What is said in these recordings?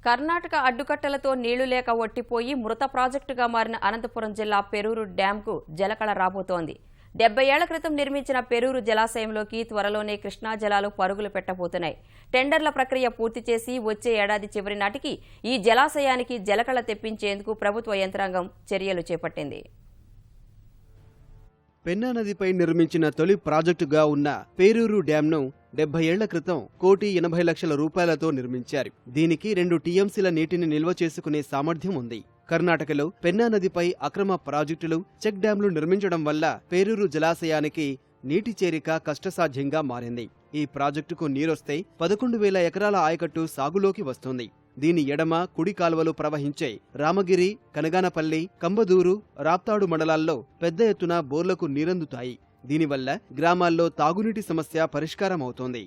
కర్ణాటక అడ్డుకట్టలతో నీళ్లు లేక ఒట్టిపోయి మృత ప్రాజెక్టుగా మారిన అనంతపురం జిల్లా పెరూరు డ్యాంకు జలకళ రాబోతోంది. 70 ఏళ్ల క్రితం నిర్మించిన పెరూరు జలాశయంలోకి త్వరలోనే కృష్ణా జలాలు పరుగులు పెట్టబోతున్నాయి. టెండర్ల ప్రక్రియ పూర్తి చేసి వచ్చే ఏడాది చివరి నాటికి ఈ జలాశయానికి జలకళ తెప్పించేందుకు ప్రభుత్వ యంత్రాంగం చర్యలు చేపట్టింది. పెన్నా నదిపై నిర్మించిన తొలి ప్రాజెక్టుగా ఉన్న పేరూరు డ్యాంను 70 ఏళ్ల క్రితం ₹1,80,00,000 నిర్మించారు. దీనికి 2 టీఎంసీల నీటిని నిల్వ చేసుకునే సామర్థ్యం ఉంది. కర్ణాటకలో పెన్నా నదిపై అక్రమ ప్రాజెక్టులు, చెక్ డ్యాంలు నిర్మించడం వల్ల పేరూరు జలాశయానికి నీటి చేరిక కష్టసాధ్యంగా మారింది. ఈ ప్రాజెక్టుకు నీరొస్తే 11,000 ఎకరాల ఆయకట్టు సాగులోకి వస్తుంది. దీని ఎడమ, కుడి కాలువలు ప్రవహించే రామగిరి, కనగానపల్లి, కంబదూరు, రాప్తాడు మండలాల్లో పెద్ద ఎత్తున బోర్లకు నీరందుతాయి. దీనివల్ల గ్రామాల్లో తాగునీటి సమస్య పరిష్కారమవుతోంది.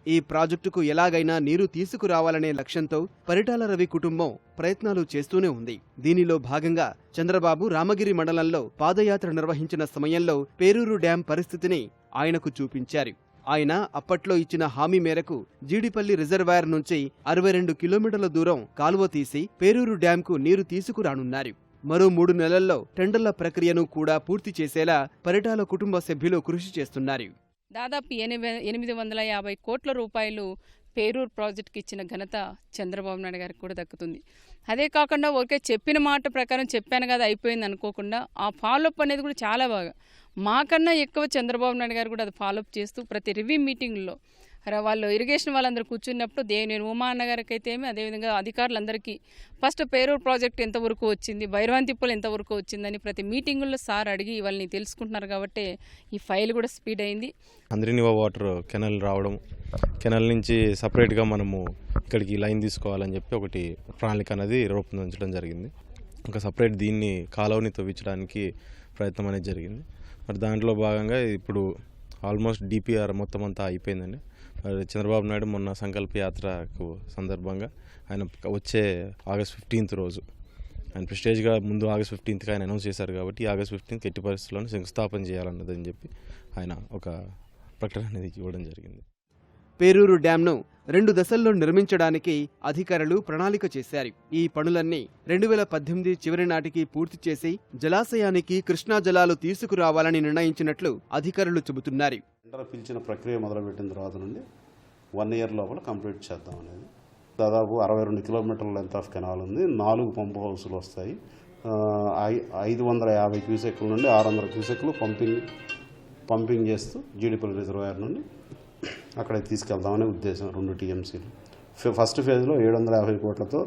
ఈ ప్రాజెక్టుకు ఎలాగైనా నీరు తీసుకురావాలనే లక్ష్యంతో పరిటాల రవి కుటుంబం ప్రయత్నాలు చేస్తూనే ఉంది. దీనిలో భాగంగా చంద్రబాబు రామగిరి మండలంలో పాదయాత్ర నిర్వహించిన సమయంలో పేరూరు డ్యాం పరిస్థితిని ఆయనకు చూపించారు. ఆయన అప్పట్లో ఇచ్చిన హామీ మేరకు జీడిపల్లి రిజర్వాయర్ నుంచి 62 కిలోమీటర్ల దూరం కాలువ తీసి పేరూరు డ్యాంకు నీరు తీసుకురానున్నారు. మరో 3 నెలల్లో టెండర్ల ప్రక్రియను కూడా పూర్తి చేసేలా పరిటాల కుటుంబ సభ్యులు కృషి చేస్తున్నారు. దాదాపు 850 కోట్ల రూపాయలు పేరూరు ప్రాజెక్టుకి ఇచ్చిన ఘనత చంద్రబాబు నాయుడు గారికి కూడా దక్కుతుంది. అదే కాకుండా ఓకే చెప్పిన మాట ప్రకారం చెప్పాను కదా అయిపోయింది అనుకోకుండా ఆ ఫాలోఅప్ అనేది కూడా చాలా బాగా మాకన్నా ఎక్కువ చంద్రబాబు నాయుడు గారు కూడా అది ఫాలోఅప్ చేస్తూ ప్రతి రివ్యూ మీటింగ్లో వాళ్ళు ఇరిగేషన్ వాళ్ళందరూ కూర్చున్నప్పుడు నేను ఉమా అన్నగారికి అయితే అదేవిధంగా అధికారులందరికీ ఫస్ట్ పేరూరు ప్రాజెక్ట్ ఎంతవరకు వచ్చింది, భైరవంతిప్పలు ఎంతవరకు వచ్చిందని ప్రతి మీటింగుల్లో సార్ అడిగి వాళ్ళని తెలుసుకుంటున్నారు. కాబట్టి ఈ ఫైల్ కూడా స్పీడ్ అయింది. అందరినివా వాటర్ కెనాల్ రావడం, కెనాల్ నుంచి సపరేట్గా మనము ఇక్కడికి లైన్ తీసుకోవాలని చెప్పి ఒకటి ప్రణాళిక అనేది రూపొందించడం జరిగింది. ఒక సపరేట్ దీన్ని కాలువని తవ్వించడానికి ప్రయత్నం అనేది జరిగింది. మరి దాంట్లో భాగంగా ఇప్పుడు ఆల్మోస్ట్ డిపిఆర్ మొత్తం అంతా అయిపోయిందండి. చంద్రబాబు నాయుడు మొన్న సంకల్ప యాత్రకు సందర్భంగా ఆయన వచ్చే ఆగస్ట్ 15th రోజు ఆయన ప్రెస్టేజ్గా ముందు ఆగస్ట్ 15th ఆయన అనౌన్స్ చేశారు. కాబట్టి ఆగస్ట్ 15th ఎట్టి పరిస్థితుల్లో శంకుస్థాపన చేయాలన్నదని చెప్పి ఆయన ఒక ప్రకటన అనేది ఇవ్వడం జరిగింది. పేరూరు డ్యాంను 2 దశల్లో నిర్మించడానికి అధికారులు ప్రణాళిక చేశారు. ఈ పనులన్నీ 2018 చివరి నాటికి పూర్తి చేసి జలాశయానికి కృష్ణా జలాలు తీసుకురావాలని నిర్ణయించినట్లు అధికారులు చెబుతున్నారు. టెండర్ పిలిచిన ప్రక్రియ మొదలుపెట్టిన తర్వాత నుండి 1 year లోపల కంప్లీట్ చేద్దాం అనేది. దాదాపు 62 కిలోమీటర్ల లెంత్ ఆఫ్ కెనాల్ ఉంది. 4 పంప్ హౌసులు వస్తాయి. 550 క్యూసెక్ల నుండి 600 క్యూసెక్లు పంపింగ్ చేస్తూ జీడిపల్లి రిజర్వాయర్ నుండి అక్కడ తీసుకెళ్దామనే ఉద్దేశం. 2 టీఎంసీలు. ఫస్ట్ ఫేజ్లో 750 కోట్లతో,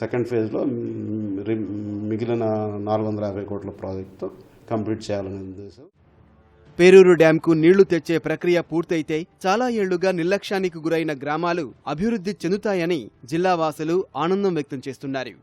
సెకండ్ ఫేజ్లో మిగిలిన 450 కోట్ల ప్రాజెక్టుతో కంప్లీట్ చేయాలనే ఉద్దేశం. పేరూరు డ్యాంకు నీళ్లు తెచ్చే ప్రక్రియ పూర్తయితే చాలా ఏళ్లుగా నిర్లక్ష్యానికి గురైన గ్రామాలు అభివృద్ధి చెందుతాయని జిల్లావాసులు ఆనందం వ్యక్తం చేస్తున్నారు.